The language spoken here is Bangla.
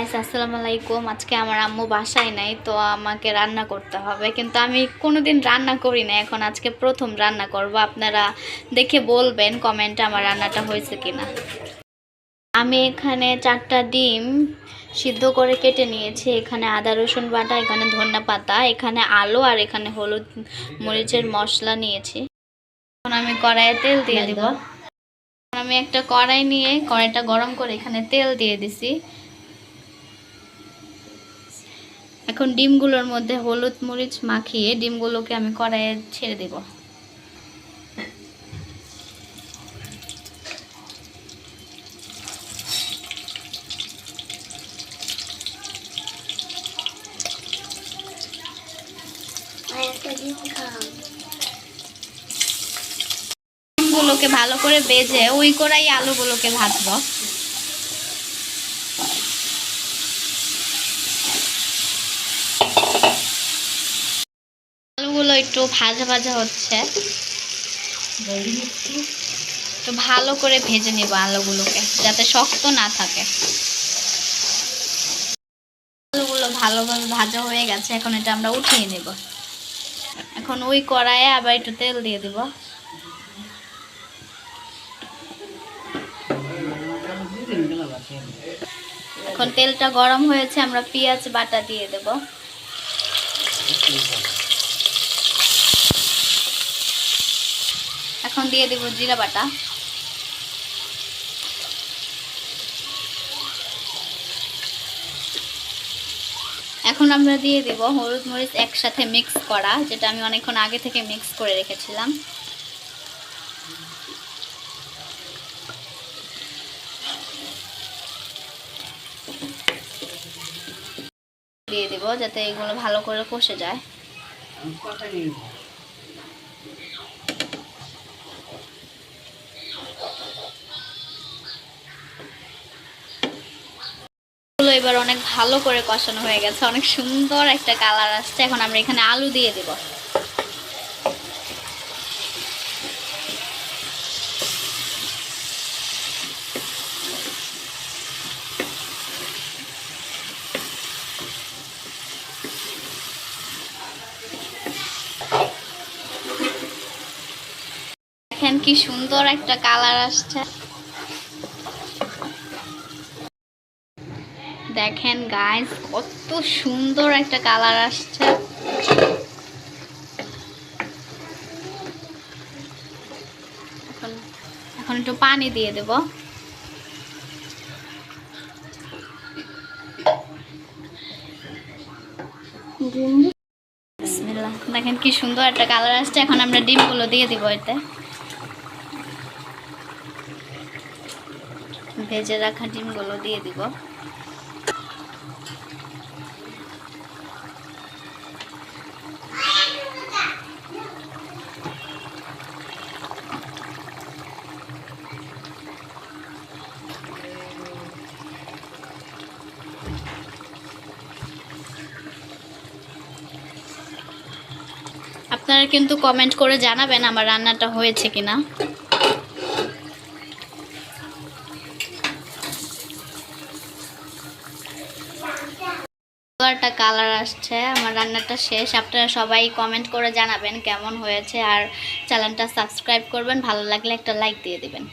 গাইস আসসালামু আলাইকুম। আজকে আমার আম্মু বাসায় নাই, তো আমাকে রান্না করতে হবে, কিন্তু আমি কোনোদিন রান্না করি না। এখন আজকে প্রথম রান্না করব। আপনারা দেখে বলবেন কমেন্টে আমার রান্নাটা হয়েছে কিনা। আমি এখানে 4টা ডিম সিদ্ধ করে কেটে নিয়েছি। এখানে আদা রসুন বাটা, এখানে ধনিয়া পাতা, এখানে আলু আর এখানে হলুদ মরিচের মশলা নিয়েছি। এখন আমি কড়াইয়ে তেল দিয়ে দিব। আমি একটা কড়াই নিয়ে কড়াইটা গরম করে এখানে তেল দিয়ে দিছি। এখন ডিমগুলোর মধ্যে হলুদ মরিচ মাখিয়ে ডিমগুলোকে আমি কড়াইয়ে ছেড়ে দেব। ডিমগুলোকে ভালো করে ভেজে ওই কড়াই আলুগুলোকে ভাজবো। আলুগুলো একটু ভাজা ভাজা হচ্ছে, তো ভালো করে ভেজে নেব আলুগুলোকে, যাতে শক্ত না থাকে। আলুগুলো ভালোভাবে ভাজা হয়ে গেছে, এখন এটা আমরা উঠিয়ে নেব। এখন ওই কড়াইয়ে আবার একটু তেল দিয়ে দিব। এখন তেলটা গরম হয়েছে, আমরা পেঁয়াজ বাটা দিয়ে দেব। এখন দিয়ে দেব জিরা বাটা। এখন আমরা দিয়ে দেব হলুদ মরিচ একসাথে মিক্স করা, যেটা আমি অনেকক্ষণ আগে থেকে মিক্স করে রেখেছিলাম। দিয়ে দেব যাতে এগুলো ভালো করে কষে যায়। এবার অনেক ভালো করে কষানো হয়ে গেছে, অনেক সুন্দর একটা কালার আসছে। এখন আমরা এখানে আলু দিয়ে দেব। দেখেন কি সুন্দর একটা কালার আসছে। দেখেন গাইস কত সুন্দর একটা কালার আসছে। এখন একটু পানি দিয়ে দেব। বিসমিল্লাহ। দেখেন কি সুন্দর একটা কালার আসছে। এখন আমরা ডিমগুলো দিয়ে দিব এতে। ভেজে রাখা ডিমগুলো দিয়ে দিব। আপনারা কিন্তু কমেন্ট করে জানাবেন আমার রান্নাটা হয়েছে কিনা। একটা কালার আসছে, আমার রান্নাটা শেষ। আপনারা সবাই কমেন্ট করে জানাবেন কেমন হয়েছে, আর চ্যানেলটা সাবস্ক্রাইব করবেন। ভালো লাগলে একটা লাইক দিয়ে দিবেন।